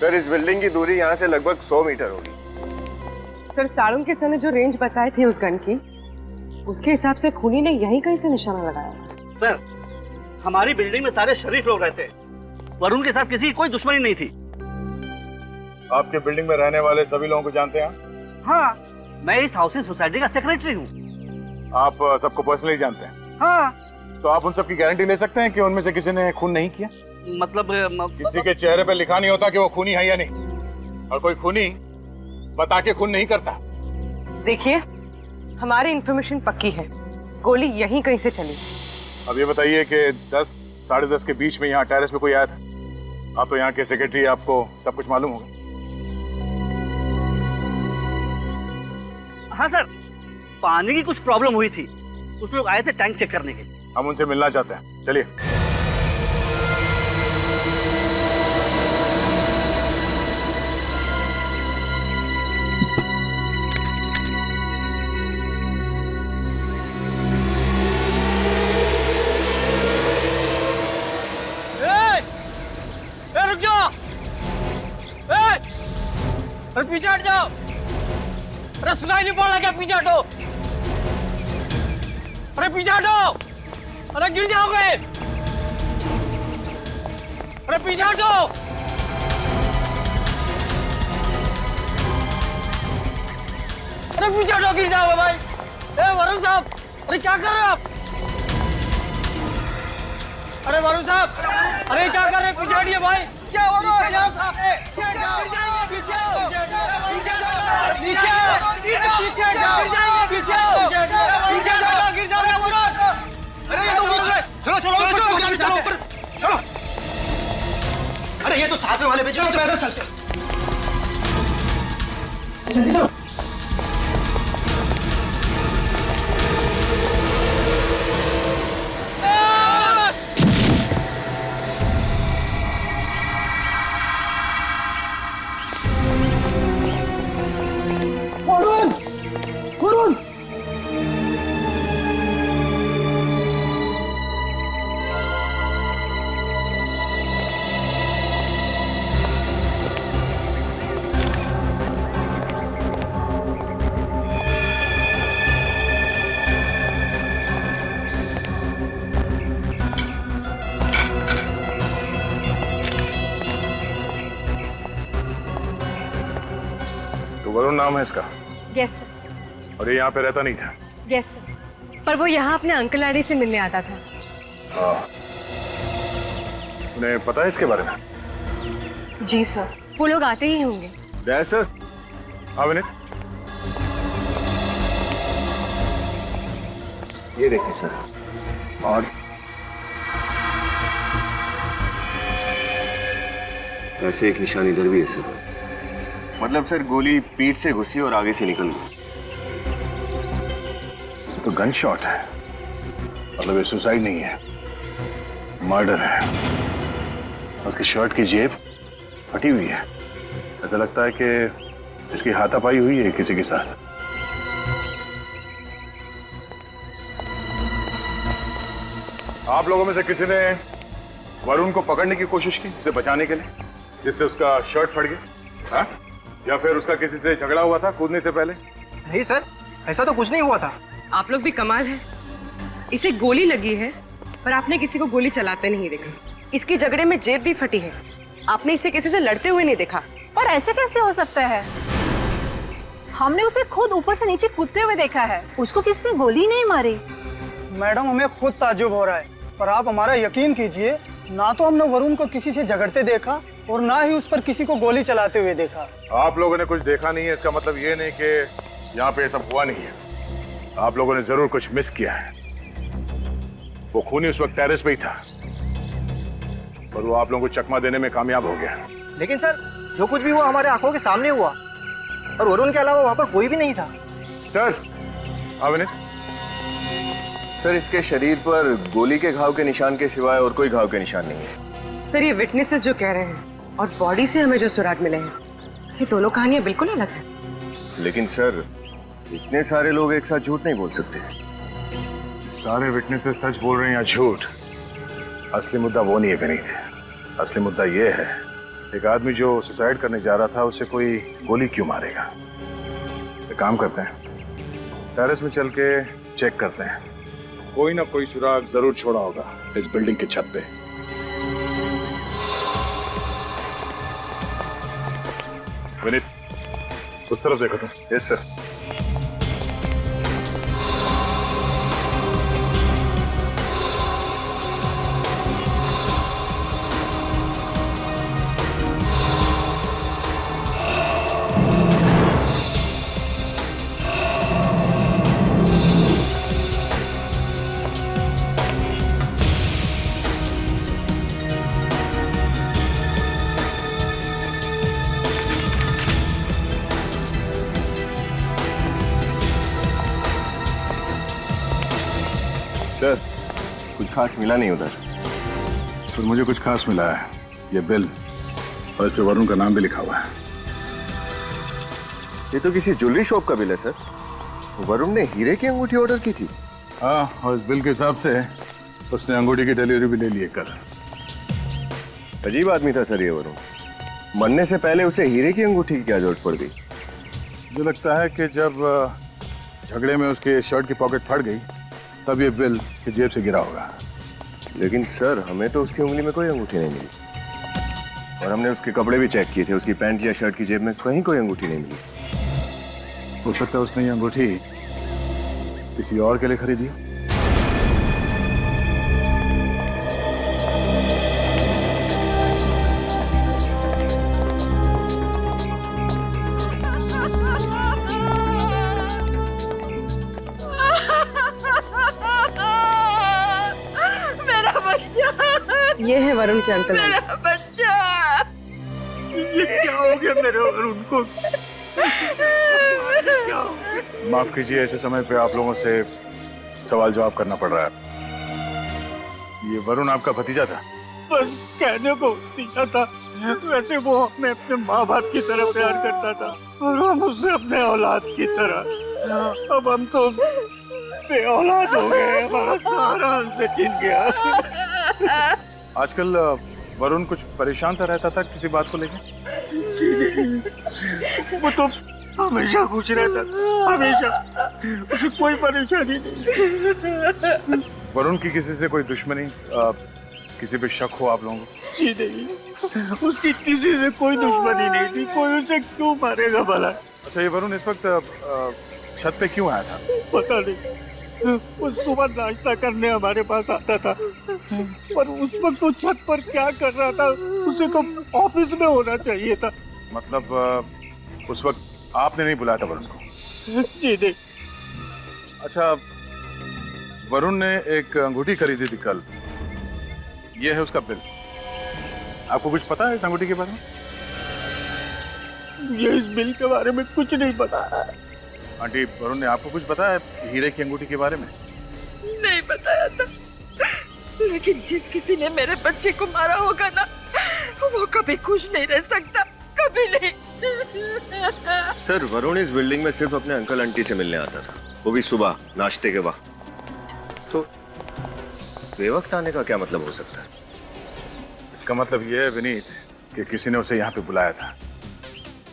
Sir इस building की दूरी यहाँ से लगभग 100 मीटर होगी। सर साड़ू के सर ने जो रेंज बताए थे उस गन की, उसके हिसाब से खूनी ने यहीं कहीं से निशाना लगाया। सर हमारी बिल्डिंग में सारे शरीफ लोग रहते हैं, वरुण के साथ किसी की कोई दुश्मनी नहीं थी। आपके बिल्डिंग में रहने वाले सभी लोगों को जानते हैं? हाँ, मैं इस हाउसिंग सोसाइटी का सेक्रेटरी हूँ। आप सबको पर्सनली जानते हैं? हाँ। तो आप उन सब की गारंटी ले सकते हैं कि उनमें से किसी ने खून नहीं किया? मतलब किसी के चेहरे पे लिखा नहीं होता कि वो खूनी है या नहीं, और कोई खूनी बता के खून नहीं करता। देखिए हमारी इंफॉर्मेशन पक्की है, गोली यहीं कहीं से चली। अब ये बताइए कि 10 साढ़े 10 के बीच में यहाँ टेरेस पे कोई आया था? आप तो यहाँ के सेक्रेटरी, आपको सब कुछ मालूम होगा। हाँ सर, पानी की कुछ प्रॉब्लम हुई थी, कुछ लोग आए थे टैंक चेक करने के लिए। हम उनसे मिलना चाहते हैं, चलिए। रुक जाओ, अरे पीछे हट जाओ। अरे सुनाई नहीं पड़ रहा क्या? पीछे हटो, अरे पीछे हटो, अरे गिर जाओगे, अरे पीछे हटो। अरे पीछे हटो, गिर जाओगे भाई। वरुण साहब, अरे क्या कर रहे हो आप? अरे वरुण साहब, अरे क्या कर रहे हैं? पीछे हटिए भाई। अरे ये तो साथ में वाले बेचने से पैदल चलते। वरुण नाम है इसका? Yes sir. और ये यहाँ पे रहता नहीं था? यस सर, पर वो यहाँ अपने अंकल आंटी से मिलने आता था। हाँ, उन्हें पता है इसके बारे में? जी सर, वो लोग आते ही होंगे। Yes, sir. हाँ विनीत, ये देखिए सर, और ऐसे एक निशान इधर भी है सर। मतलब सर गोली पीठ से घुसी और आगे से निकल गई। तो गन शॉट है, मतलब ये सुसाइड नहीं है, मर्डर है। उसकी शर्ट की जेब फटी हुई है, ऐसा लगता है कि इसकी हाथापाई हुई है किसी के साथ। आप लोगों में से किसी ने वरुण को पकड़ने की कोशिश की, उसे बचाने के लिए, जिससे उसका शर्ट फट गया? हाँ? या फिर उसका किसी से झगड़ा हुआ था कूदने से पहले? नहीं सर, ऐसा तो कुछ नहीं हुआ था। आप लोग भी कमाल है, इसे गोली लगी है पर आपने किसी को गोली चलाते नहीं देखा। इसकी झगड़े में जेब भी फटी है, आपने इसे किसी से लड़ते हुए नहीं देखा। पर ऐसे कैसे हो सकता है? हमने उसे खुद ऊपर से नीचे कूदते हुए देखा है, उसको किसी ने गोली नहीं मारी। मैडम हमें खुद ताज्जुब हो रहा है, पर आप हमारा यकीन कीजिए, ना तो हमने वरुण को किसी से झगड़ते देखा और ना ही उस पर किसी को गोली चलाते हुए देखा। आप लोगों ने कुछ देखा नहीं है, इसका मतलब ये नहीं कि यहाँ पे ये सब हुआ नहीं है। आप लोगों ने जरूर कुछ मिस किया है। वो खूनी उस वक्त टेरेस पे ही था, पर वो आप लोगों को चकमा देने में कामयाब हो गया। लेकिन सर, जो कुछ भी हुआ हमारे आंखों के सामने हुआ, और वरुण के अलावा वहाँ पर कोई भी नहीं था। सर, विनीत, सर इसके शरीर पर गोली के घाव के निशान के सिवाय और कोई घाव के निशान नहीं है। सर ये विटनेसेस जो कह रहे हैं और बॉडी से हमें जो सुराग मिले हैं, ये दोनों कहानियां बिल्कुल अलग हैं। लेकिन सर इतने सारे लोग एक साथ झूठ नहीं बोल सकते। सारे विटनेसेस सच बोल रहे हैं या झूठ, असली मुद्दा वो नहीं है विनीत। असली मुद्दा ये है एक आदमी जो सुसाइड करने जा रहा था उसे कोई गोली क्यों मारेगा? एक काम करते हैं, टेरेस में चल के चेक करते हैं। कोई ना कोई सुराग जरूर छोड़ा होगा इस बिल्डिंग की छत पे। विनीत, उस तरफ देखो तुम। Yes sir. सर, कुछ खास मिला नहीं उधर। तो मुझे कुछ खास मिला है, ये बिल और इस पे वरुण का नाम भी लिखा हुआ है। ये तो किसी ज्वेलरी शॉप का बिल है सर। वरुण ने हीरे की अंगूठी ऑर्डर की थी। हाँ, और इस बिल के हिसाब से उसने अंगूठी की डिलीवरी भी ले ली है कल। अजीब आदमी था सर ये वरुण। मरने से पहले उसे हीरे की अंगूठी की क्या जरूरत पड़ गई? मुझे लगता है कि जब झगड़े में उसके शर्ट की पॉकेट फट गई तब ये बिल की जेब से गिरा होगा। लेकिन सर, हमें तो उसकी उंगली में कोई अंगूठी नहीं मिली और हमने उसके कपड़े भी चेक किए थे। उसकी पैंट या शर्ट की जेब में कहीं कोई अंगूठी नहीं मिली। हो सकता है उसने ये अंगूठी किसी और के लिए खरीदी। ये है वरुण के अंकल। मेरा बच्चा, ये क्या हो गया मेरे वरुण को? माफ कीजिए, ऐसे समय पे आप लोगों से सवाल जवाब करना पड़ रहा है। ये वरुण आपका भतीजा था? बस कहने को भतीजा था, वैसे वो हमें अपने माँ बाप की तरह प्यार करता था और हम उससे अपने औलाद की तरह। अब हम तो बेऔलाद हो गए, हमारा सारा हमसे छिन गया। आजकल वरुण कुछ परेशान सा रहता था किसी बात को लेकर? वो तो हमेशा खुश रहता था, हमेशा, उसे कोई परेशानी नहीं। वरुण की किसी से कोई दुश्मनी, किसी पे शक हो आप लोगों को? जी नहीं, उसकी किसी से कोई दुश्मनी नहीं थी। कोई उसे क्यों मारेगा भला? अच्छा, ये वरुण इस वक्त छत पे क्यों आया था? पता नहीं, वो सुबह नाश्ता करने हमारे पास आता था, पर उस वक्त वो छत पर क्या कर रहा था उसे तो ऑफिस में होना चाहिए था। मतलब उस वक्त आपने नहीं बुलाया था वरुण को? जी नहीं। अच्छा, वरुण ने एक अंगूठी खरीदी थी कल, ये है उसका बिल। आपको कुछ पता है इस अंगूठी के बारे में? ये इस बिल के बारे में कुछ नहीं पता। आंटी, वरुण ने आपको कुछ बताया हीरे की अंगूठी के बारे में? नहीं बताया था, लेकिन जिस किसी ने मेरे बच्चे को मारा होगा ना, वो कभी खुश नहीं रह सकता, कभी नहीं। सर, वरुण इस बिल्डिंग में सिर्फ अपने अंकल आंटी से मिलने आता था, वो भी सुबह नाश्ते के वक्त। तो बेवक्त आने का क्या मतलब हो सकता है? इसका मतलब यह है विनीत कि किसी ने उसे यहाँ पे बुलाया था।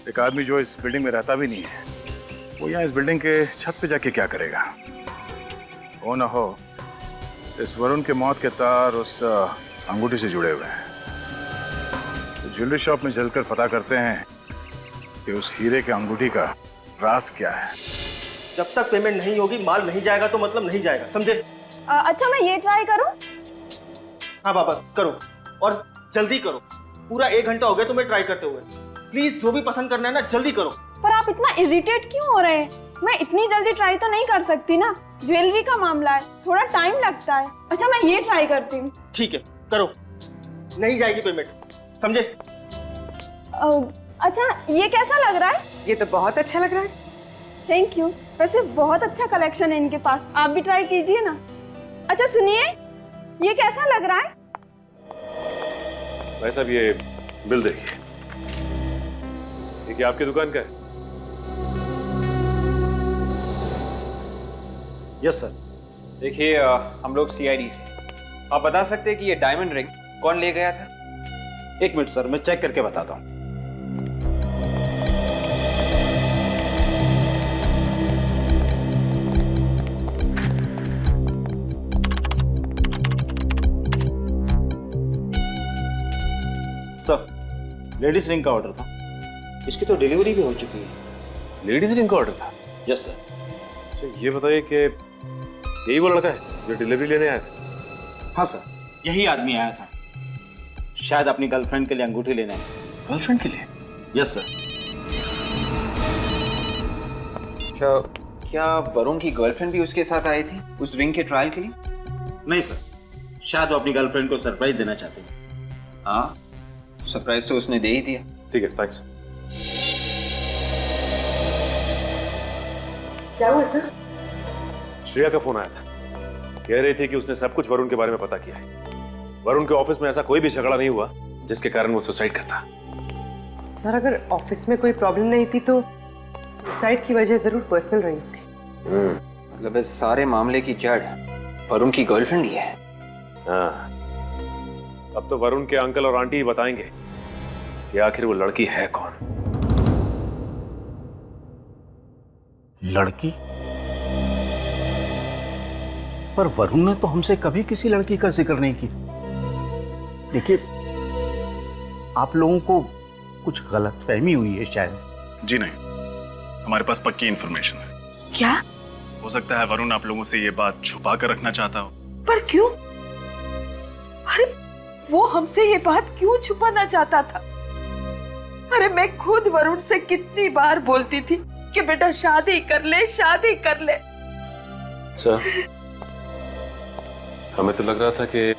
एक आदमी जो इस बिल्डिंग में रहता भी नहीं है, वो यहाँ इस बिल्डिंग के छत पे जाके क्या करेगा? हो ना हो, इस वरुण के मौत के तार उस अंगूठी से जुड़े हुए हैं। तो ज्वेलरी शॉप में चलकर पता करते हैं कि उस हीरे के अंगूठी का राज क्या है। जब तक पेमेंट नहीं होगी, माल नहीं जाएगा तो मतलब नहीं जाएगा, समझे? अच्छा, मैं ये ट्राई करूं? हाँ बाबा, करो और जल्दी करो। पूरा 1 घंटा हो गया तुम्हें ट्राई करते हुए। प्लीज, जो भी पसंद करना है ना, जल्दी करो। पर आप इतना इरिटेट क्यों हो रहे हैं? मैं इतनी जल्दी ट्राई तो नहीं कर सकती ना, ज्वेलरी का मामला है, थोड़ा टाइम लगता है। अच्छा, मैं ये ट्राई करती हूँ। ठीक है, करो। नहीं जाएगी पेमेंट, समझे? अच्छा, ये कैसा लग रहा है? ये तो बहुत अच्छा लग रहा है। Thank you. वैसे बहुत अच्छा कलेक्शन है इनके पास, आप भी ट्राई कीजिए ना। अच्छा सुनिए, ये कैसा लग रहा है? भाई साहब, ये बिल देखिए। ये क्या आपकी दुकान का है? Yes sir. देखिए, हम लोग CID से। आप बता सकते हैं कि ये डायमंड रिंग कौन ले गया था? एक मिनट सर, मैं चेक करके बताता हूँ। सर, लेडीज रिंग का ऑर्डर था। इसकी तो डिलीवरी भी हो चुकी है। लेडीज रिंग का ऑर्डर था? Yes sir. अच्छा, ये बताइए कि यही वो लड़का है जो डिलीवरी लेने आया था? हाँ सर, यही आदमी आया था, शायद अपनी गर्लफ्रेंड के लिए अंगूठी लेने आया। गर्लफ्रेंड के लिए? Yes sir. अच्छा, क्या वरुण की गर्लफ्रेंड भी उसके साथ आई थी उस रिंग के ट्रायल के लिए? नहीं सर, शायद वो अपनी गर्लफ्रेंड को सरप्राइज देना चाहते हैं। हाँ, सरप्राइज तो उसने दे ही दिया। ठीक है, थैंक्स। क्या हुआ सर? श्रेया का फोन आया था, कह रही थी कि उसने सब कुछ वरुण के बारे में पता किया है। वरुण के ऑफिस में ऐसा कोई भी झगड़ा नहीं हुआ जिसके कारण वो सुसाइड करता। सर, अगर ऑफिस में कोई प्रॉब्लम नहीं थी तो सुसाइड की वजह जरूर पर्सनल रही होगी। मतलब इस सारे मामले की जड़ वरुण की गर्लफ्रेंड ही है। हाँ, अब तो वरुण के अंकल और आंटी ही बताएंगे कि आखिर वो लड़की है कौन। लड़की? पर वरुण ने तो हमसे कभी किसी लड़की का जिक्र नहीं की। देखिए, आप लोगों को कुछ गलतफहमी हुई है शायद। जी नहीं, हमारे पास पक्की इंफॉर्मेशन है। क्या? हो सकता है वरुण आप लोगों से ये बात छुपा कर रखना चाहता हो। पर क्यों? अरे वो हमसे ये बात क्यों छुपाना चाहता था? अरे मैं खुद वरुण से कितनी बार बोलती थी कि बेटा शादी कर ले, शादी कर ले। सर, हमें तो लग रहा था कि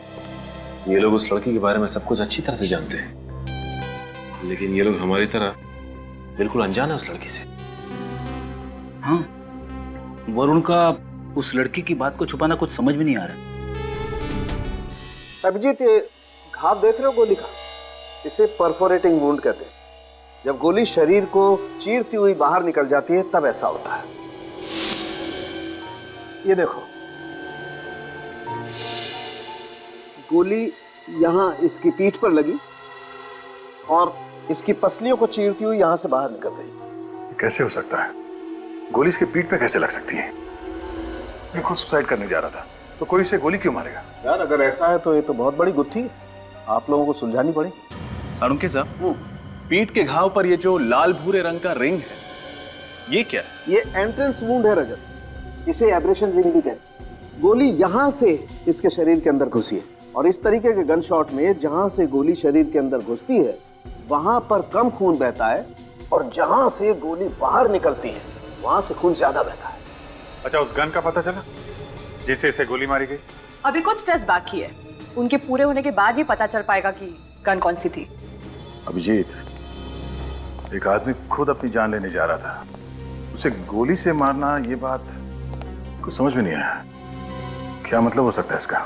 ये लोग उस लड़की के बारे में सब कुछ अच्छी तरह से जानते हैं, लेकिन ये लोग हमारी तरह बिल्कुल अनजान है उस लड़की से। हाँ, वरुण का उस लड़की की बात को छुपाना कुछ समझ में नहीं आ रहा। अभिजीत, ये घाव देख रहे हो गोली का? इसे परफोरेटिंग वुंड कहते हैं। जब गोली शरीर को चीरती हुई बाहर निकल जाती है तब ऐसा होता है। ये देखो, गोली यहाँ इसकी पीठ पर लगी और इसकी पसलियों को चीरती हुई यहाँ से बाहर निकल गई। कैसे हो सकता है? गोली इसके पीठ पे कैसे लग सकती है? ये खुद सुसाइड करने जा रहा था, तो कोई इसे गोली क्यों मारेगा? यार, अगर ऐसा है तो ये तो बहुत बड़ी गुत्थी है, आप लोगों को सुलझानी पड़ेगी। सारुंके साहब, पीठ के घाव पर ये जो लाल भूरे रंग का रिंग है, ये क्या है? ये एंट्रेंस वुंड है रजत, इसे एब्रेशन रिंग भी कहते हैं। गोली यहाँ से इसके शरीर के अंदर घुसी है और इस तरीके के गन शॉट में जहां से गोली शरीर के अंदर घुसती है वहां पर कम खून बहता है और जहां से गोली बाहर निकलती है वहां से खून ज्यादा बहता है। अच्छा, उस गन का पता चला जिससे इसे गोली मारी गई? अभी कुछ टेस्ट बाकी है, उनके पूरे होने के बाद ही पता चल पाएगा कि गन कौन सी थी। अभिजीत, एक आदमी खुद अपनी जान लेने जा रहा था, उसे गोली से मारना, ये बात कुछ समझ में नहीं आया। क्या मतलब हो सकता है इसका?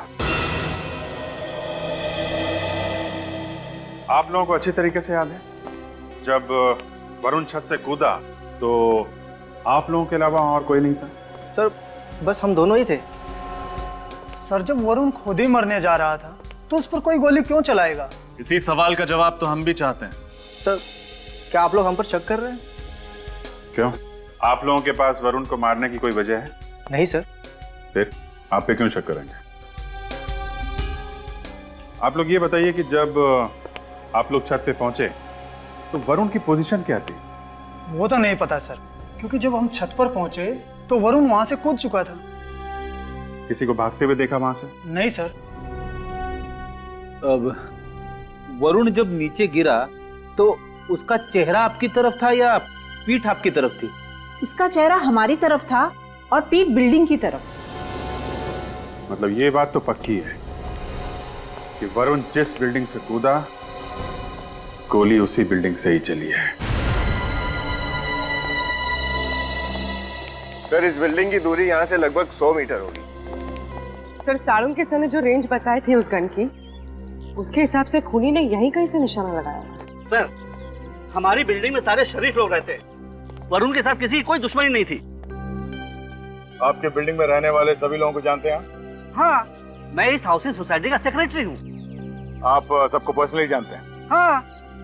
आप लोगों को अच्छी तरीके से याद है जब वरुण छत से कूदा तो आप लोगों के अलावा और कोई नहीं था? सर, बस हम दोनों ही थे। सर, जब वरुण खुद ही मरने जा रहा था तो उस पर कोई गोली क्यों चलाएगा? इसी सवाल का जवाब तो हम भी चाहते हैं। सर, क्या आप लोग हम पर शक कर रहे हैं? क्यों? आप लोगों के पास वरुण को मारने की कोई वजह है? नहीं सर। फिर आप पे क्यों शक करेंगे? आप लोग ये बताइए कि जब आप लोग छत पे पहुंचे तो वरुण की पोजीशन क्या थी? वो तो नहीं पता सर, क्योंकि जब हम छत पर पहुंचे तो वरुण वहां से कूद चुका था। किसी को भागते हुए देखा वहां से? नहीं सर। अब वरुण जब नीचे गिरा तो उसका चेहरा आपकी तरफ था या पीठ आपकी तरफ थी? उसका चेहरा हमारी तरफ था और पीठ बिल्डिंग की तरफ। मतलब ये बात तो पक्की है कि वरुण जिस बिल्डिंग से कूदा गोली उसी बिल्डिंग से ही चली है। सर, इस बिल्डिंग की दूरी यहाँ से लगभग 100 मीटर होगी। सर, सारुण के सर ने जो रेंज बताए थे उस गन की, उसके हिसाब से खूनी ने यहीं कहीं से निशाना लगाया। सर, हमारी बिल्डिंग में सारे शरीफ लोग रहते हैं, वरुण के साथ किसी की कोई दुश्मनी नहीं थी। आपके बिल्डिंग में रहने वाले सभी लोगों को जानते हैं? हाँ, मैं इस हाउसिंग सोसाइटी का सेक्रेटरी हूँ। आप सबको पर्सनली जानते हैं? हाँ।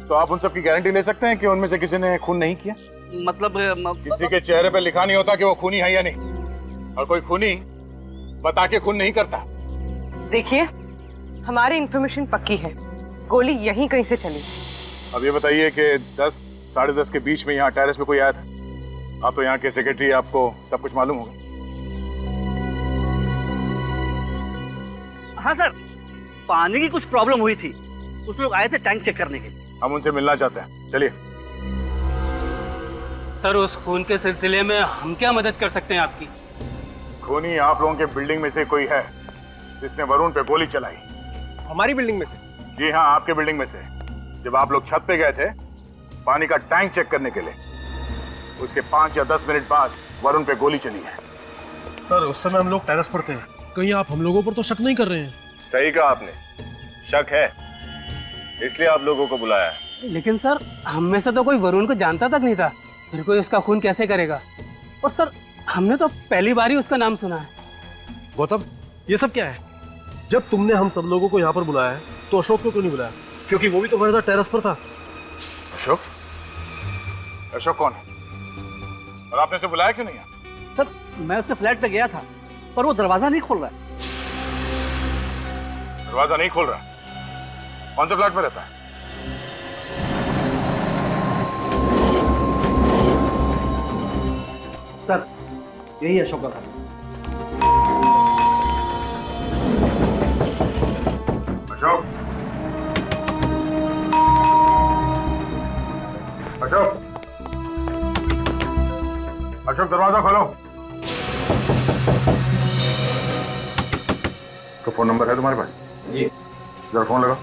तो आप उन सब की गारंटी ले सकते हैं कि उनमें से किसी ने खून नहीं किया? मतलब किसी के चेहरे पे लिखा नहीं होता कि वो खूनी है या नहीं, और कोई खूनी बता के खून नहीं करता। देखिए, हमारी इंफॉर्मेशन पक्की है, गोली यहीं कहीं से चली। अब ये बताइए कि 10 साढ़े 10 के बीच में यहाँ टेरेस पे कोई आया था? आप तो यहाँ के सेक्रेटरी, आपको सब कुछ मालूम होगा। हाँ सर, पानी की कुछ प्रॉब्लम हुई थी, कुछ लोग आए थे टैंक चेक करने के लिए। हम उनसे मिलना चाहते हैं, चलिए। सर, उस खून के सिलसिले में हम क्या मदद कर सकते हैं आपकी? खूनी आप लोगों के बिल्डिंग में से कोई है जिसने वरुण पे गोली चलाई। हमारी बिल्डिंग में से? जी हाँ, आपके बिल्डिंग में से। जब आप लोग छत पे गए थे पानी का टैंक चेक करने के लिए, उसके 5 या 10 मिनट बाद वरुण पे गोली चली है। सर, उस समय हम लोग टेरेस पर थे। कहीं आप हम लोगों पर तो शक नहीं कर रहे हैं? सही कहा आपने, शक है, इसलिए आप लोगों को बुलाया है। लेकिन सर, हम में से तो कोई वरुण को जानता तक नहीं था, फिर कोई उसका खून कैसे करेगा? और सर, हमने तो पहली बार ही उसका नाम सुना है। गौतम, ये सब क्या है? जब तुमने हम सब लोगों को यहाँ पर बुलाया है तो अशोक को क्यों नहीं बुलाया? क्योंकि वो भी तो हमारे साथ टेरेस पर था। अशोक? अशोक कौन है? और आपने उसे बुलाया क्यों नहीं है? सर, मैं उससे फ्लैट पे गया था, पर वो दरवाजा नहीं खोल रहा है। दरवाजा नहीं खोल रहा? कौन से फ्लैट में रहता है? सर, यही अशोक का घर। अशोक, अशोक, अशोक, दरवाजा खोलो। तो फोन नंबर है तुम्हारे पास? जी। जरा फोन लगाओ।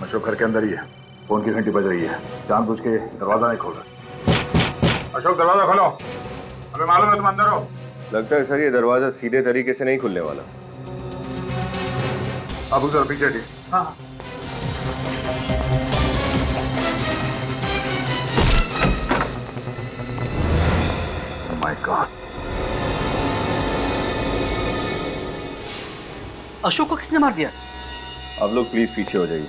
अशोक घर के अंदर ही है, फोन की घंटी बज रही है, जानबूझ के दरवाजा नहीं खोल रहा। अशोक, दरवाजा खोलो, हमें मालूम है तुम अंदर हो। लगता है सर ये दरवाजा सीधे तरीके से नहीं खुलने वाला। अब उधर पीछे हटिए। हाँ। माय गॉड, अशोक को किसने मार दिया? आप लोग प्लीज पीछे हो जाइए।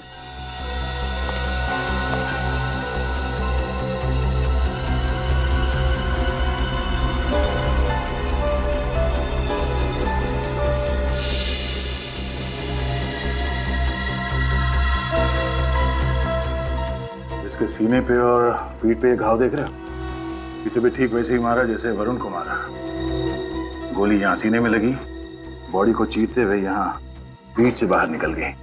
इसके सीने पे और पीठ पे ये घाव देख रहे हो? इसे भी ठीक वैसे ही मारा जैसे वरुण को मारा। गोली यहाँ सीने में लगी, बॉडी को चीरते हुए यहाँ पीठ से बाहर निकल गई।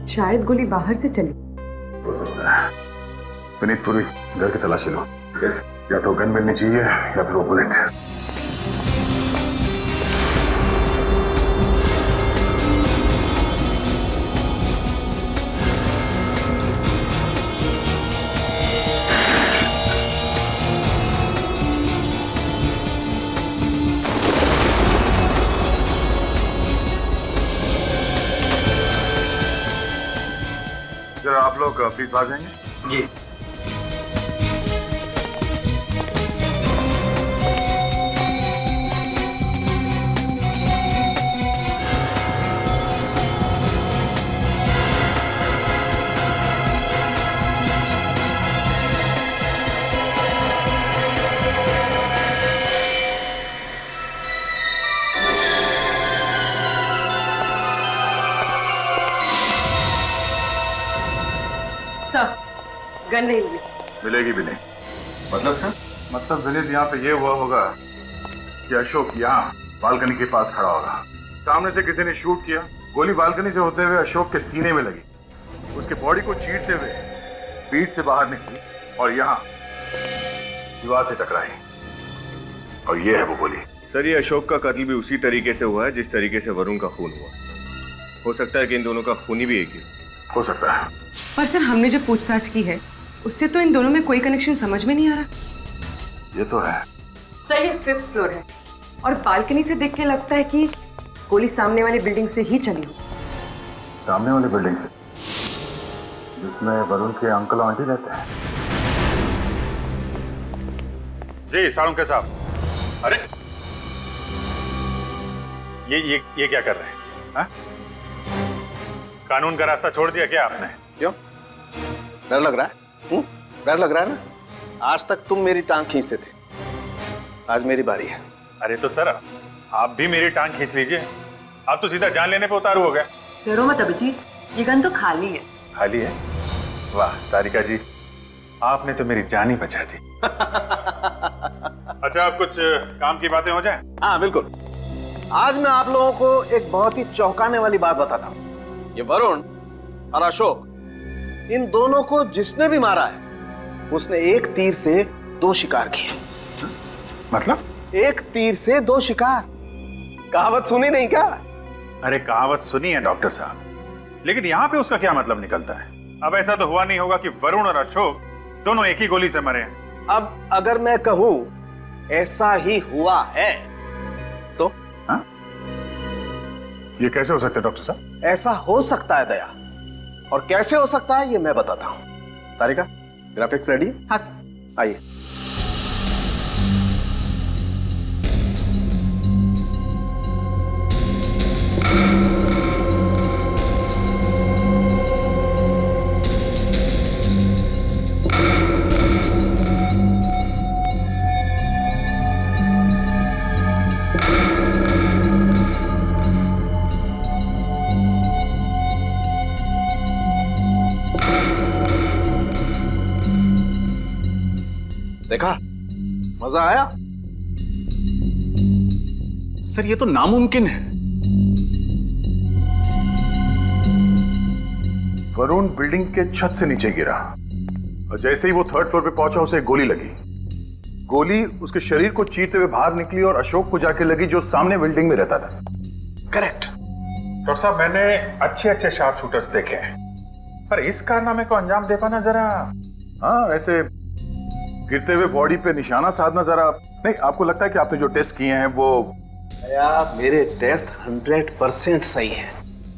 शायद गोली बाहर से चली। हो सकता है। विनीत, पूरी घर की तलाशी लो। या तो गन मिलनी चाहिए या फिर वो बुलेट। जरा आप लोग प्लीज आ जाएंगे। जी। गन नहीं मिली। मिलेगी भी नहीं। मतलब सर? मतलब विनीत, यहाँ पे ये हुआ होगा कि अशोक यहाँ बालकनी के पास खड़ा होगा, सामने से किसी ने शूट किया, गोली बालकनी से होते हुए अशोक के सीने में लगी, उसके बॉडी को चीरते हुए पीठ से बाहर निकली और यहाँ दीवार से टकराई। और ये है वो गोली। सर ये अशोक का कत्ल भी उसी तरीके से हुआ है जिस तरीके से वरुण का खून हुआ। हो सकता है कि इन दोनों का खून ही भी एक ही हो सकता है। पर सर हमने जो पूछताछ की है उससे तो इन दोनों में कोई कनेक्शन समझ में नहीं आ रहा। ये तो है। सर ये 5th फ्लोर है और बालकनी से देख के लगता है कि गोली सामने वाली बिल्डिंग से ही चली। सामने वाली बिल्डिंग से जिसमें वरुण के अंकल आंटी रहते हैं। जी साळुंके साहब। अरे ये क्या कर रहे हैं? हा? कानून का रास्ता छोड़ दिया क्या आपने? क्यों डर लग रहा है? डर लग रहा है ना? आज तक तुम मेरी टांग खींचते थे, आज मेरी बारी है। अरे तो सर आप भी मेरी टांग खींच लीजिए। आप तो सीधा जान लेने पे उतारू हो गए। डरो मत अभिजीत, ये गन तो खाली है। खाली है? वाह तारिका जी, आपने तो मेरी जान ही बचा दी। अच्छा अब कुछ काम की बातें हो जाएं? हाँ बिल्कुल। आज मैं आप लोगों को एक बहुत ही चौंकाने वाली बात बताता हूँ। ये वरुण और अशोक, इन दोनों को जिसने भी मारा है उसने एक तीर से 2 शिकार किए। मतलब? एक तीर से 2 शिकार। कहावत सुनी नहीं क्या? अरे कहावत सुनी है डॉक्टर साहब, लेकिन यहाँ पे उसका क्या मतलब निकलता है? अब ऐसा तो हुआ नहीं होगा कि वरुण और अशोक दोनों एक ही गोली से मरे हैं। अब अगर मैं कहूं ऐसा ही हुआ है तो? हाँ? ये कैसे हो सकता है डॉक्टर साहब? ऐसा हो सकता है दया, और कैसे हो सकता है ये मैं बताता हूं। तारिका ग्राफिक्स रेडी? हाँ सर। आइए। देखा, मजा आया? सर ये तो नामुमकिन है। वरुण बिल्डिंग के छत से नीचे गिरा और जैसे ही वो 3rd फ्लोर पे पहुंचा उसे गोली लगी। गोली उसके शरीर को चीरते हुए बाहर निकली और अशोक को जाके लगी जो सामने बिल्डिंग में रहता था। करेक्ट। डॉक्टर साहब मैंने अच्छे शार्प शूटर्स देखे हैं, पर इस कारनामे को अंजाम दे पाना जरा। हाँ ऐसे गिरते हुए बॉडी पे निशाना साधना जरा नहीं। आपको लगता है कि आपने जो टेस्ट किए हैं वो? यार मेरे टेस्ट 100% सही है,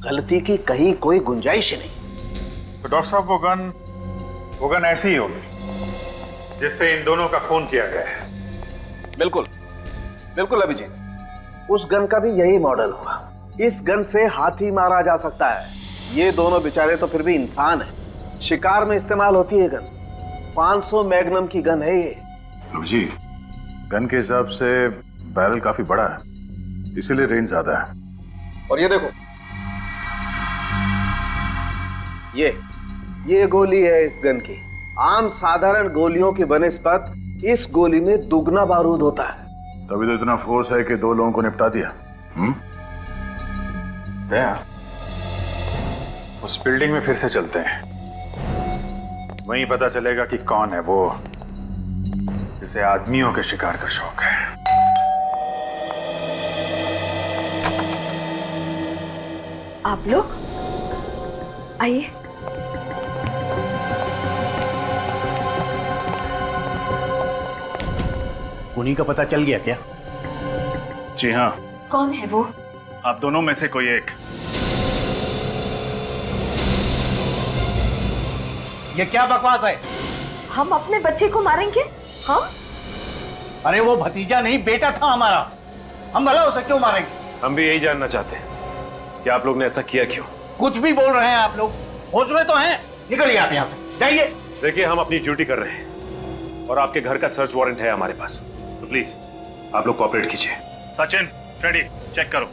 गलती की कहीं कोई गुंजाइश ही नहीं। तो डॉक्टर साहब वो गन ऐसी ही होगी जिससे इन दोनों का खून किया गया है। बिल्कुल बिल्कुल अभिजीत, उस गन का भी यही मॉडल होगा। इस गन से हाथी मारा जा सकता है। ये दोनों बेचारे तो फिर भी इंसान है। शिकार में इस्तेमाल होती है गन। 500 मैग्नम की गन है ये। जी गन के हिसाब से बैरल काफी बड़ा है, इसीलिए रेंज ज्यादा है। और ये देखो, ये गोली है इस गन की। आम साधारण गोलियों की बनस्पत इस गोली में दुगना बारूद होता है। तभी तो इतना फोर्स है कि 2 लोगों को निपटा दिया। दया, उस बिल्डिंग में फिर से चलते हैं, वहीं पता चलेगा कि कौन है वो जिसे आदमियों के शिकार का शौक है। आप लोग आइए। उन्हीं का पता चल गया क्या? जी हाँ। कौन है वो? आप दोनों में से कोई एक। ये क्या बकवास है? हम अपने बच्चे को मारेंगे? हाँ? अरे वो भतीजा नहीं बेटा था हमारा, हम भला उसे क्यों मारेंगे? हम भी यही जानना चाहते हैं कि आप लोग ने ऐसा किया क्यों। कुछ भी बोल रहे हैं आप लोग, होश में तो हैं? निकलिए आप यहाँ से, जाइए। देखिए हम अपनी ड्यूटी कर रहे हैं और आपके घर का सर्च वारंट है हमारे पास, तो प्लीज आप लोग कोऑपरेट कीजिए। सचिन, फ्रेडी, चेक करो।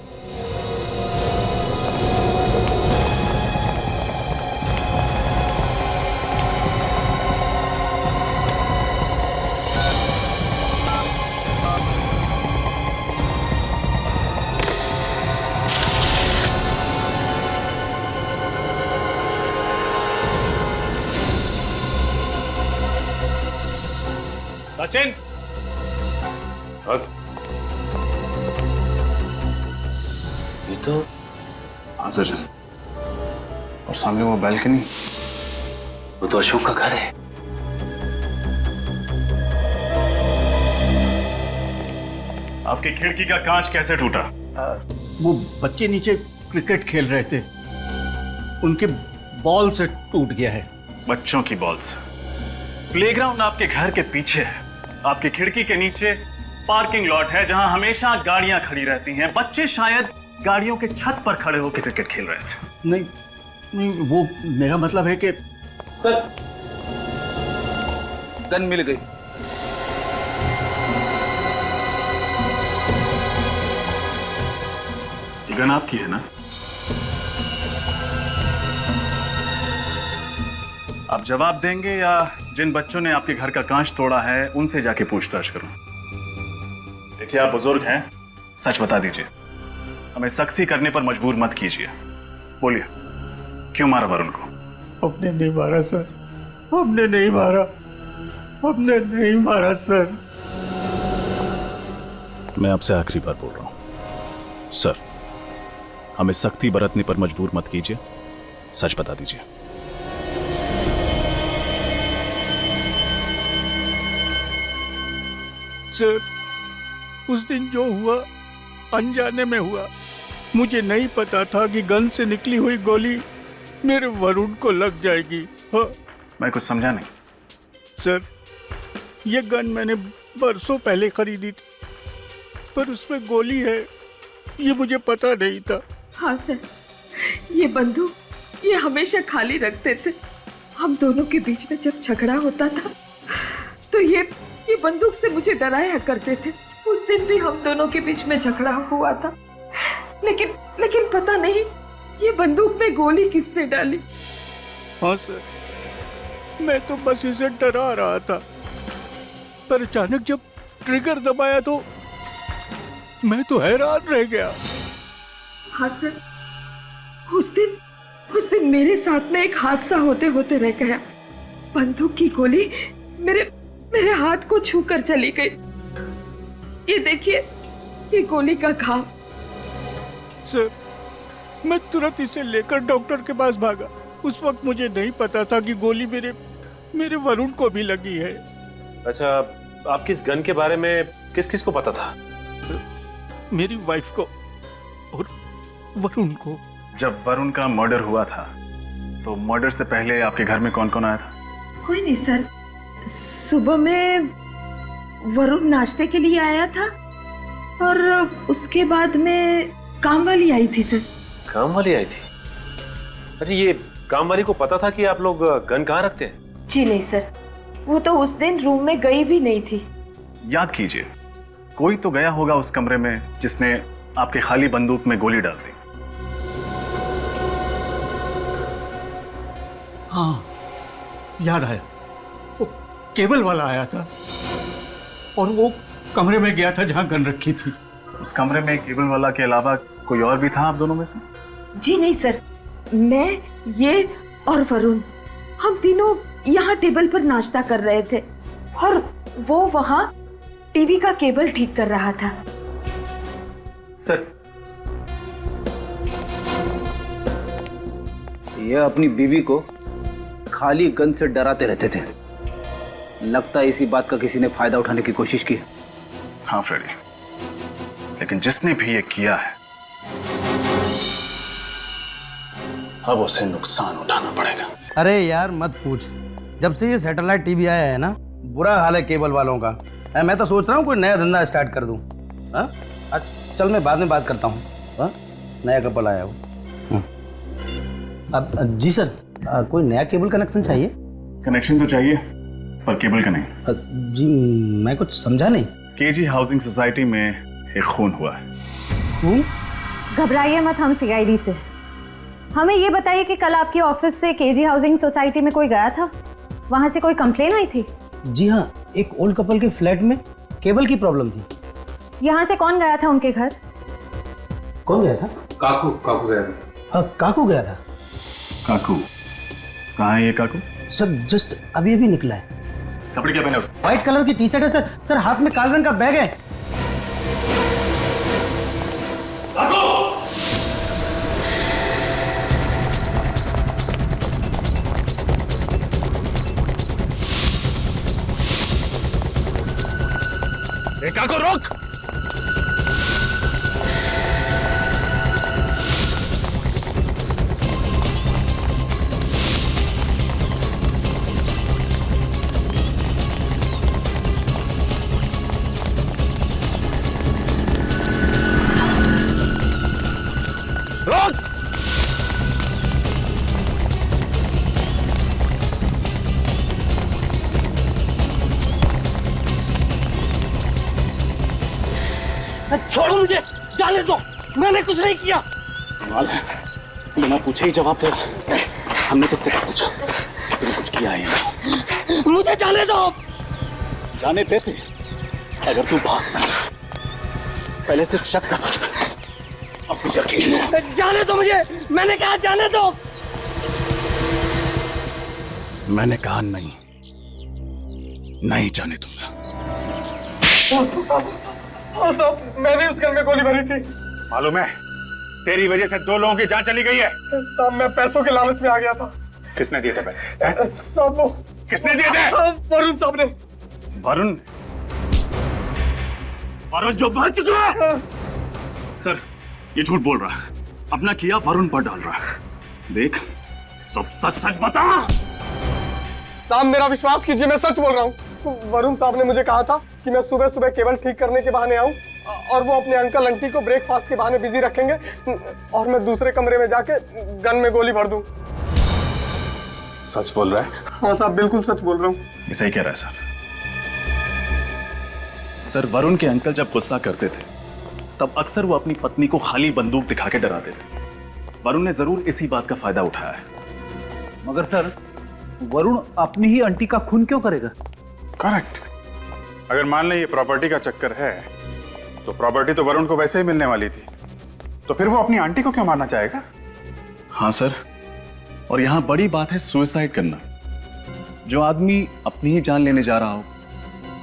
सचिन, तो हाँ सर, और सामने वो बैल्कनी, वो तो अशोक का घर है। आपकी खिड़की का कांच कैसे टूटा? वो बच्चे नीचे क्रिकेट खेल रहे थे, उनके बॉल से टूट गया है। बच्चों की बॉल से? प्लेग्राउंड आपके घर के पीछे है, आपकी खिड़की के नीचे पार्किंग लॉट है जहां हमेशा गाड़ियां खड़ी रहती हैं। बच्चे शायद गाड़ियों के छत पर खड़े होकर क्रिकेट खेल रहे थे। नहीं नहीं, वो मेरा मतलब है कि सर गन मिल गई। ये गन आपकी है ना? आप जवाब देंगे या जिन बच्चों ने आपके घर का कांच तोड़ा है उनसे जाके पूछताछ करूं? देखिए आप बुजुर्ग हैं, सच बता दीजिए, हमें सख्ती करने पर मजबूर मत कीजिए। बोलिए, क्यों मारा वरुण को? हमने नहीं मारा सर, हमने नहीं मारा, हमने नहीं मारा सर। मैं आपसे आखिरी बार बोल रहा हूं सर, हमें सख्ती बरतने पर मजबूर मत कीजिए, सच बता दीजिए। सर, उस दिन जो हुआ अनजाने में हुआ। मुझे नहीं पता था कि गन से निकली हुई गोली मेरे वरुण को लग जाएगी। हाँ। मैं कुछ समझा नहीं। सर, ये गन मैंने बरसों पहले खरीदी थी, पर उसमें गोली है ये मुझे पता नहीं था। हाँ सर, ये बंदूक ये हमेशा खाली रखते थे। हम दोनों के बीच में जब झगड़ा होता था तो ये बंदूक से मुझे डराया करते थे। उस दिन भी हम दोनों के बीच में झगड़ा हुआ था, लेकिन पता नहीं ये बंदूक में गोली किसने डाली। हाँ सर, मैं तो बस इसे डरा रहा था, पर अचानक जब ट्रिगर दबाया तो मैं तो हैरान रह गया। हाँ सर, उस दिन मेरे साथ में एक हादसा होते होते रह गया। बंदूक की गोली मेरे हाथ को छूकर चली गई। ये देखिए, ये गोली का घाव। सर, मैं तुरंत इसे लेकर डॉक्टर के पास भागा। उस वक्त मुझे नहीं पता था कि गोली मेरे वरुण को भी लगी है। अच्छा, आपकी इस गन के बारे में किस किस को पता था? मेरी वाइफ को और वरुण को। जब वरुण का मर्डर हुआ था तो मर्डर से पहले आपके घर में कौन कौन आया था? कोई नहीं सर, सुबह में वरुण नाश्ते के लिए आया था और उसके बाद में काम वाली आई थी सर। काम वाली आई थी? अच्छा, ये काम वाली को पता था कि आप लोग गन कहाँ रखते हैं? जी नहीं सर, वो तो उस दिन रूम में गई भी नहीं थी। याद कीजिए, कोई तो गया होगा उस कमरे में जिसने आपके खाली बंदूक में गोली डाल दी। हाँ, याद आया, वो केबल वाला आया था और वो कमरे में गया था जहां गन रखी थी। उस कमरे में केबल वाला के अलावा कोई और भी था आप दोनों में से? जी नहीं सर, मैं, ये और वरुण, हम तीनों यहाँ टेबल पर नाश्ता कर रहे थे और वो वहाँ टीवी का केबल ठीक कर रहा था। सर, ये अपनी बीवी को खाली गन से डराते रहते थे। लगता है इसी बात का किसी ने फायदा उठाने की कोशिश की। हाँ फ्रेडी, लेकिन जिसने भी ये किया है अब उसे नुकसान उठाना पड़ेगा। अरे यार मत पूछ, जब से ये सैटेलाइट टीवी आया है ना, बुरा हाल है केबल वालों का। मैं तो सोच रहा हूँ कोई नया धंधा स्टार्ट कर दूँ। हाँ, चल मैं बाद में बात करता हूँ। हाँ, नया कपल आया वो। अब जी सर, कोई नया केबल कनेक्शन चाहिए? कनेक्शन तो चाहिए, पर केबल का नहीं। जी मैं कुछ समझा नहीं। केजी हाउसिंग सोसाइटी में एक खून हुआ है। खून? घबराइए मत, हम सीआईडी से। हमें ये बताइए कि कल आपके ऑफिस से केजी हाउसिंग सोसाइटी में कोई गया था? वहाँ से कोई कंप्लेन आई थी? जी हाँ, एक ओल्ड कपल के फ्लैट में केबल की प्रॉब्लम थी। यहाँ से कौन गया था उनके घर? कौन गया था? काकू गया था। काकू गया था। काकू? कहाँ है ये काकू? सर, जस्ट अभी निकला है। कपड़े क्या पहने? व्हाइट कलर की टी शर्ट है सर। सर, हाथ में काले रंग का बैग है। काकू! रेखा को रोक। रोक। छोड़ो मुझे, जाने दो, मैंने कुछ नहीं किया। कमाल है, बिना पूछे ही जवाब दे रहा। हमने तुझसे क्या पूछा? तूने कुछ किया है या नहीं? मुझे जाने दो। जाने देते अगर तू भागता। पहले सिर्फ शक था तुझ पे, अब तुझे यकीन है। जाने दो मुझे, मैंने कहा जाने दो। मैंने कहा नहीं, नहीं जाने दूंगा। हाँ साहब, मैंने उस घर में गोली भरी थी। मालूम है, तेरी वजह से 2 लोगों की जान चली गई है। साहब मैं पैसों के लालच में आ गया था। किसने दिए थे पैसे? साहब वो किसने दिए थे? वरुण साहब ने। वरुण? वरुण जो मर चुका है। सर ये झूठ बोल रहा है, अपना किया वरुण पर डाल रहा है। देख सब सच सच बता। साहब मेरा विश्वास कीजिए, मैं सच बोल रहा हूँ। वरुण साहब ने मुझे कहा था कि मैं सुबह सुबह केबल ठीक करने के बहाने आऊं और वो अपने अंकल आंटी को ब्रेकफास्ट के बहाने बिजी रखेंगे और मैं दूसरे कमरे में जाके गन में गोली भर दूं। सच बोल रहा है? हाँ साहब, बिल्कुल सच बोल रहा हूँ। ये सही कह रहा है सर। वरुण के अंकल जब गुस्सा करते थे तब अक्सर वो अपनी पत्नी को खाली बंदूक दिखा के डराते थे। वरुण ने जरूर इसी बात का फायदा उठाया है। मगर सर वरुण अपनी ही आंटी का खून क्यों करेगा? करेक्ट। अगर मान लें ये प्रॉपर्टी का चक्कर है तो प्रॉपर्टी तो वरुण को वैसे ही मिलने वाली थी, तो फिर वो अपनी आंटी को क्यों मारना चाहेगा? हाँ सर, और यहां बड़ी बात है सुसाइड करना। जो आदमी अपनी ही जान लेने जा रहा हो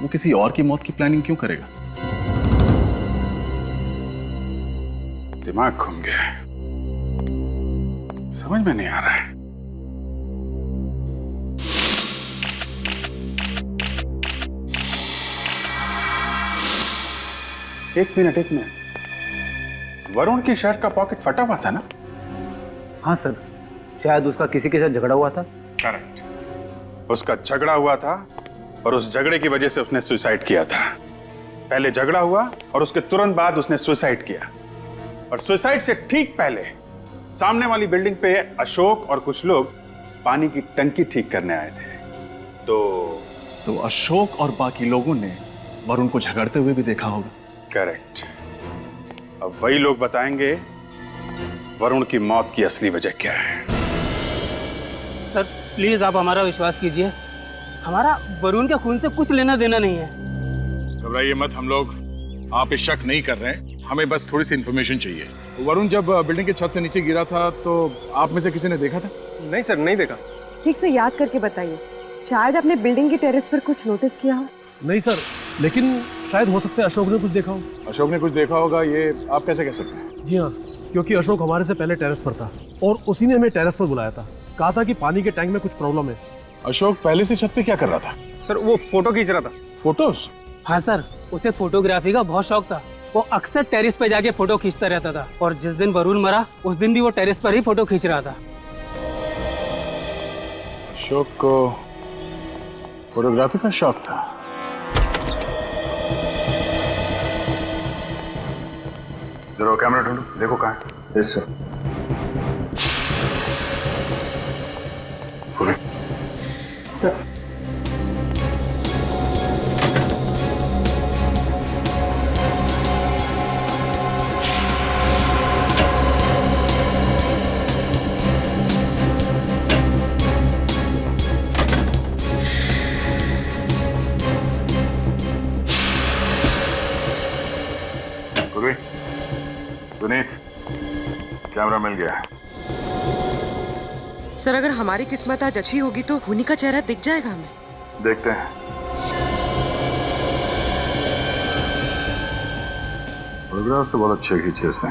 वो किसी और की मौत की प्लानिंग क्यों करेगा? दिमाग घूम गया है, समझ में नहीं आ रहा है। एक मिनट, वरुण की शर्ट का पॉकेट फटा हुआ था ना? हाँ सर, शायद उसका किसी के साथ झगड़ा हुआ था। करेक्ट, उसका झगड़ा हुआ था और उस झगड़े की वजह से उसने सुसाइड किया था। पहले झगड़ा हुआ और उसके तुरंत बाद उसने सुसाइड किया, और सुसाइड से ठीक पहले सामने वाली बिल्डिंग पे अशोक और कुछ लोग पानी की टंकी ठीक करने आए थे। तो अशोक और बाकी लोगों ने वरुण को झगड़ते हुए भी देखा होगा। करेक्ट। अब वही लोग बताएंगे वरुण की मौत की असली वजह क्या है। सर प्लीज आप हमारा विश्वास कीजिए, हमारा वरुण के खून से कुछ लेना देना नहीं है। घबराइए मत, हम लोग आप पे शक नहीं कर रहे हैं, हमें बस थोड़ी सी इंफॉर्मेशन चाहिए। वरुण जब बिल्डिंग की छत से नीचे गिरा था तो आप में से किसी ने देखा था? नहीं सर, नहीं देखा। ठीक से याद करके बताइए, शायद आपने बिल्डिंग की टेरेस पर कुछ नोटिस किया हो। नहीं सर, लेकिन शायद हो सकता है अशोक ने कुछ देखा हो। अशोक ने कुछ देखा होगा, ये आप कैसे कह सकते हैं? जी हाँ, क्योंकि अशोक हमारे से पहले टेरेस पर था और उसी ने हमें टेरेस पर बुलाया था। कहा था कि पानी के टैंक में कुछ प्रॉब्लम है। अशोक पहले से छत पे क्या कर रहा था? सर वो फोटो खींच रहा था। फोटोज? हाँ सर, उसे फोटोग्राफी का बहुत शौक था। वो अक्सर टेरेस पे जाके फोटो खींचता रहता था, और जिस दिन वरुण मरा उस दिन भी वो टेरेस पर ही फोटो खींच रहा था। अशोक को फोटोग्राफी का शौक था। जरा कैमरा ढूंढो, देखो कहाँ है। Yes sir. Sir Sunit, camera मिल गया। सर अगर हमारी किस्मत आज अच्छी होगी तो खूनी का चेहरा दिख जाएगा हमें। देखते हैं। फोटोग्राफ तो बहुत अच्छे खींचे इसने।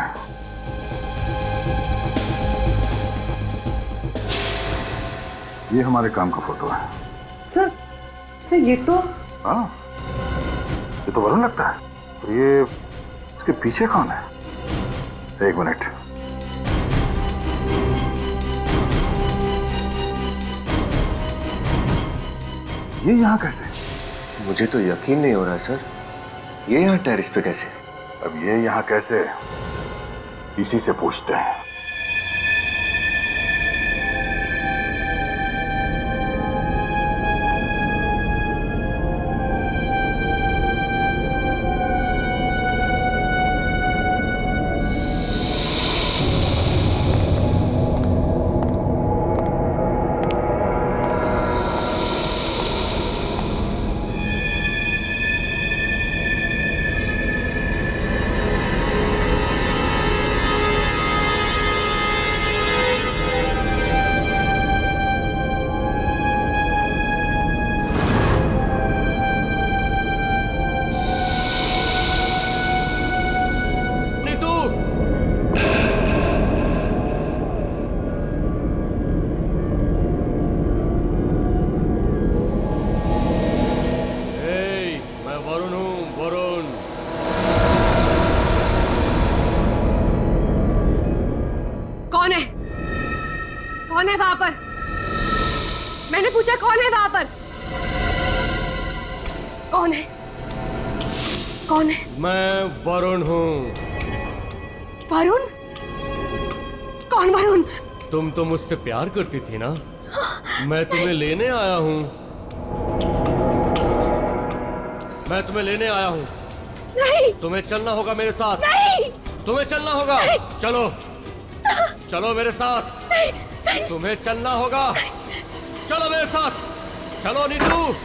ये हमारे काम का फोटो है। सर ये तो हाँ, ये तो वरुण लगता है। तो ये इसके पीछे कौन है? एक मिनट। ये यहाँ कैसे? मुझे तो यकीन नहीं हो रहा सर, ये यहाँ टेरेस पे कैसे? अब ये यहाँ कैसे, इसी से पूछते हैं। कौन है वहां पर? मैंने पूछा कौन है वहां पर? कौन है? कौन है? मैं वरुण हूँ। वरुण? कौन वरुण? तुम तो मुझसे प्यार करती थी ना, मैं तुम्हें लेने आया हूँ। मैं तुम्हें लेने आया हूँ। नहीं। तुम्हें चलना होगा मेरे साथ। नहीं। तुम्हें चलना होगा। नहीं। चलो चलो मेरे साथ। नहीं। नहीं। तुम्हें चलना होगा। चलो मेरे साथ। चलो नीतू।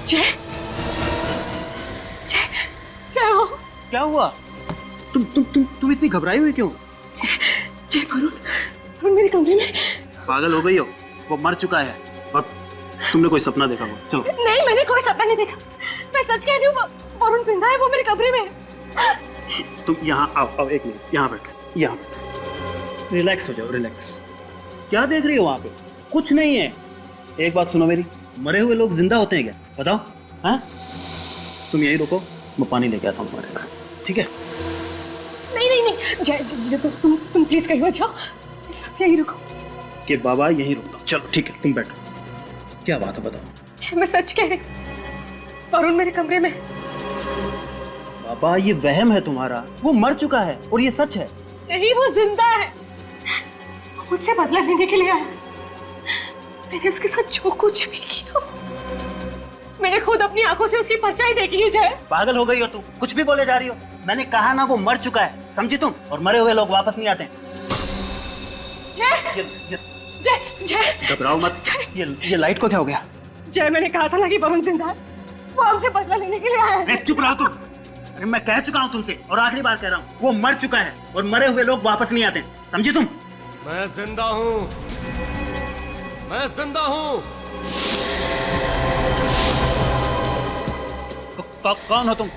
जय जय जय हो। क्या हुआ? तुम इतनी घबराई हुई क्यों? जय वरुण मेरे कमरे में। पागल हो गई हो? वो मर चुका है और तुमने कोई सपना देखा होगा। चलो। नहीं, मैंने कोई सपना नहीं देखा। मैं सच कह रही हूँ, वरुण जिंदा है, वो मेरे कमरे में। तुम यहाँ आओ, एक मिनट यहाँ बैठो, यहाँ बैठो। रिलैक्स हो जाओ, रिलैक्स। क्या देख रही हो वहाँ पे? कुछ नहीं है। एक बात सुनो मेरी, मरे हुए लोग जिंदा होते हैं क्या? बताओ। हाँ, तुम यहीं रुको, मैं पानी लेके आता हूँ तुम्हारे घर, ठीक है? नहीं जय तुम प्लीज कहीं मत जाओ, मेरे साथ यहीं रुको। कि बाबा यहीं रुकता। चलो ठीक है, तुम बैठो। क्या बात है बताओ। जय मैं सच कह रही, वरुण मेरे कमरे में। बाबा ये वहम है तुम्हारा, वो मर चुका है और ये सच है। नहीं, वो जिंदा है। वो मुझसे बदला लेने के लिए आया। मैंने उसके साथ जो कुछ भी किया, मैंने खुद अपनी आंखों से उसकी परछाई देखी है। जय पागल हो गई हो तुम, कुछ भी बोले जा रही हो। मैंने कहा ना वो मर चुका है, समझी तुम? और मरे हुए लोग वापस नहीं आते। जय घबराओ मत। ये लाइट को क्या हो गया? जय मैंने कहा था ना कि वरुण जिंदा है, वो हमसे बदला लेने के लिए आया है। चुप रहो तुम। अरे मैं कह चुका हूँ तुमसे और आखिरी बार कह रहा हूँ, वो मर चुका है और मरे हुए लोग वापस नहीं आते, समझी तुम? मैं जिंदा हूँ, मैं जिंदा हूँ। कौन हो तुम?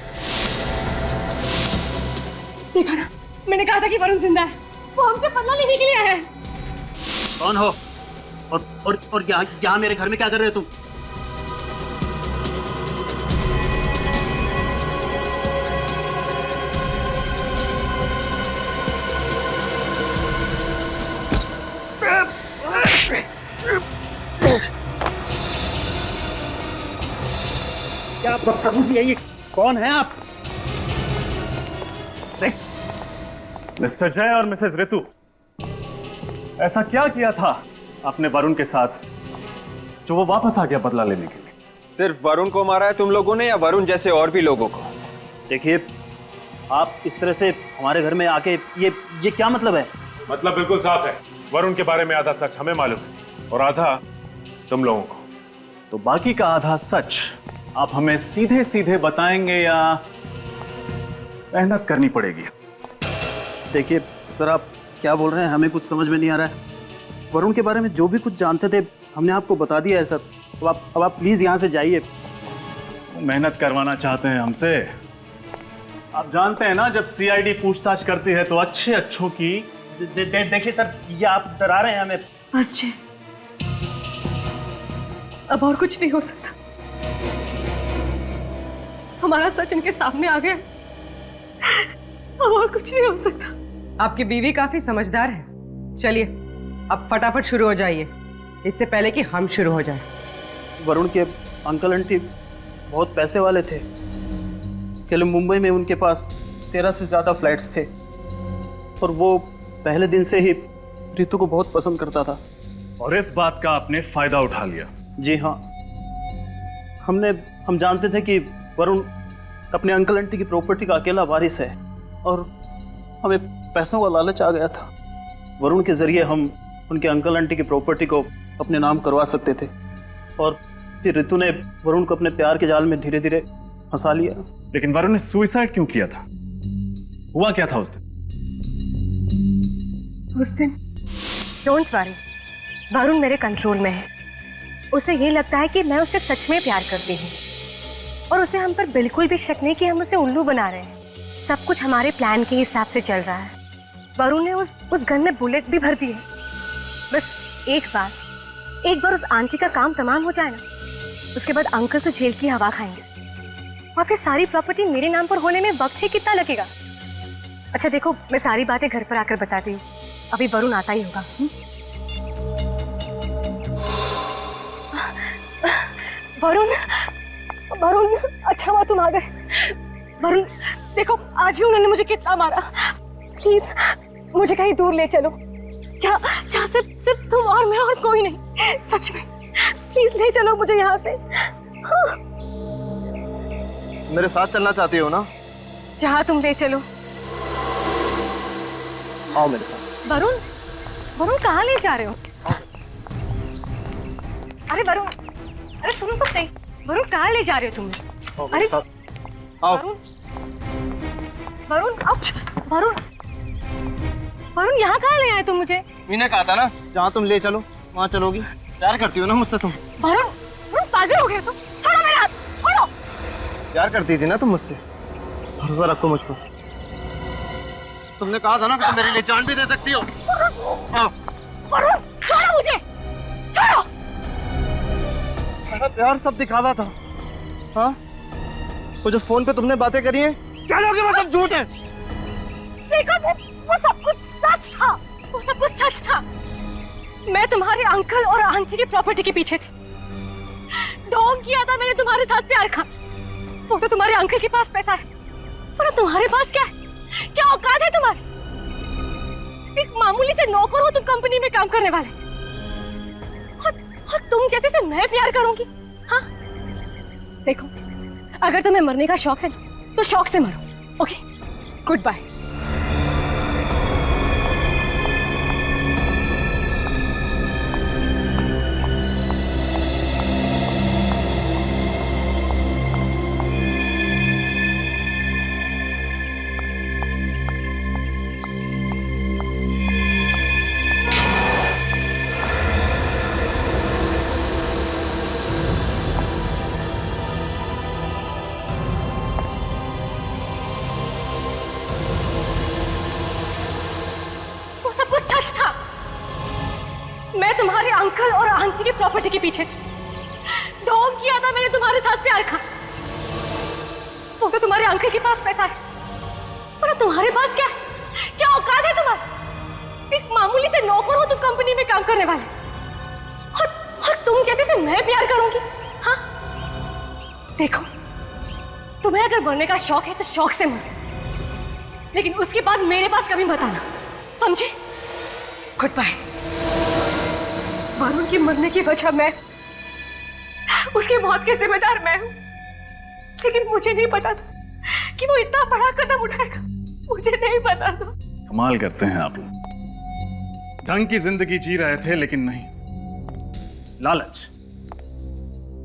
देखा ना, मैंने कहा था कि वरुण जिंदा है, वो हमसे बदला लेने के लिए आया है। कौन हो? और यहाँ मेरे घर में क्या कर रहे हो तुम? क्या प्रभु जी, ये कौन है आप? मिस्टर जय और मिसेस ऋतु, ऐसा क्या किया था आपने वरुण के साथ जो वो वापस आ गया बदला लेने के लिए? सिर्फ वरुण को मारा है तुम लोगों ने या वरुण जैसे और भी लोगों को? देखिए, आप इस तरह से हमारे घर में आके ये क्या मतलब है? मतलब बिल्कुल साफ है, वरुण के बारे में आधा सच हमें मालूम है और आधा तुम लोगों को। तो बाकी का आधा सच आप हमें सीधे सीधे बताएंगे या मेहनत करनी पड़ेगी? देखिए सर, आप क्या बोल रहे हैं, हमें कुछ समझ में नहीं आ रहा है। वरुण के बारे में जो भी कुछ जानते थे हमने आपको बता दिया है सर। अब आप प्लीज यहाँ से जाइए। मेहनत करवाना चाहते हैं हमसे? आप जानते हैं ना, जब सीआईडी पूछताछ करती है तो अच्छे अच्छों की देखिए सर, ये आप डरा रहे हैं हमें। बस जय, अब और कुछ नहीं हो सकता। हमारा सच इनके सामने आ गया, अब और कुछ नहीं हो सकता। आपकी बीवी काफी समझदार है। चलिए अब फटाफट शुरू हो जाइए, इससे पहले कि हम शुरू हो जाए। वरुण के अंकल आंटी बहुत पैसे वाले थे। कल मुंबई में उनके पास 13 से ज़्यादा फ्लैट्स थे और वो पहले दिन से ही रितु को बहुत पसंद करता था। और इस बात का आपने फायदा उठा लिया? जी हाँ, हम जानते थे कि वरुण अपने अंकल आंटी की प्रॉपर्टी का अकेला वारिस है और हमें पैसों का लालच आ गया था। वरुण के जरिए हम उनके अंकल आंटी की प्रॉपर्टी को अपने नाम करवा सकते थे और फिर रितु ने वरुण को अपने प्यार के जाल में धीरे धीरे फंसा लिया। लेकिन वरुण ने सुसाइड क्यों किया था? हुआ क्या था उस दिन? डोंट वरी, वरुण मेरे कंट्रोल में है। उसे ये लगता है कि मैं उसे सच में प्यार करती हूँ और उसे हम पर बिल्कुल भी शक नहीं कि हम उसे उल्लू बना रहे हैं। सब कुछ हमारे प्लान के हिसाब से चल रहा है। वरुण ने उस गन में बुलेट भी भर दी है। बस एक बार उस आंटी का काम तमाम हो जाए ना, उसके बाद अंकल तो जेल की हवा खाएंगे और फिर सारी प्रॉपर्टी मेरे नाम पर होने में वक्त ही कितना लगेगा। अच्छा देखो, मैं सारी बातें घर पर आकर बताती हूँ, अभी वरुण आता ही होगा। वरुण, अच्छा हुआ तुम आ गए। वरुण देखो, आज भी उन्होंने मुझे कितना मारा। प्लीज मुझे कहीं दूर ले चलो, जहाँ सिर्फ तुम और मैं और कोई नहीं। सच में प्लीज ले चलो मुझे यहाँ से। हाँ। मेरे साथ चलना चाहती हो ना? जहाँ तुम ले चलो। आओ मेरे साथ। वरुण कहाँ ले जा रहे हो? अरे वरुण, अरे सुनो तो सही, वरुण कहाँ ले जा रहे हो तुम मुझे? अरे आओ। वरुण यहाँ कहाँ ले आए तुम मुझे? मैंने कहा था ना, जहाँ तुम ले चलो वहाँ चलोगी। प्यार करती हो ना मुझसे तुम? वरुण पागल हो गए तुम? छोड़ो मेरा हाथ, छोड़ो। प्यार करती थी ना तुम मुझसे? भरोसा रखो मुझ पर। तुमने कहा था ना कि तुम मेरे लिए जान भी दे सकती हो। वरुण छोड़ो मुझे, छोड़ो। मेरा प्यार सब दिखावा था। हाँ, वो जो फोन पे तुमने बातें करी हैं, क्या लोगे वो सब झूठ है। देखो वो सब कुछ सच था, वो सब कुछ सच था। मैं तुम्हारे अंकल और आंटी की प्रॉपर्टी के पीछे थी। ढोंग किया था मैंने तुम्हारे साथ प्यार का। वो तो तुम्हारे अंकल के पास पैसा है, पर तुम्हारे पास क्या है? क्या औकात है तुम्हारी? एक मामूली से नौकर हो तुम कंपनी में काम करने वाले, और तुम जैसे से मैं प्यार करूंगी? हाँ देखो, अगर तुम्हें मरने का शौक है ना, तो शौक से मरो। Okay, goodbye. था। मैं तुम्हारे अंकल और आंटी की प्रॉपर्टी के पीछे थी। ढोंग किया था मैंने तुम्हारे साथ प्यार का। वो तो तुम्हारे अंकल के पास पैसा है, पर तुम्हारे पास क्या है? क्या औकात है तुम्हारी? एक मामूली से नौकर हो तुम कंपनी में काम करने वाले, और तुम जैसे से मैं प्यार करूंगी? हाँ देखो, तुम्हें अगर मरने का शौक है तो शौक से मरो, लेकिन उसके बाद मेरे पास कभी मत आना, समझे? Good bye. वरुण की मरने की वजह मैं, उसकी मौत के जिम्मेदार मैं हूं, लेकिन मुझे नहीं पता था कि वो इतना बड़ा कदम उठाएगा। मुझे नहीं पता था। कमाल करते हैं आप लोग। ढंग की जिंदगी जी रहे थे, लेकिन नहीं, लालच।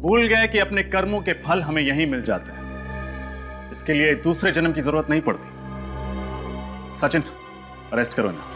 भूल गए कि अपने कर्मों के फल हमें यहीं मिल जाते हैं। इसके लिए दूसरे जन्म की जरूरत नहीं पड़ती। सचिन, अरेस्ट करो ना।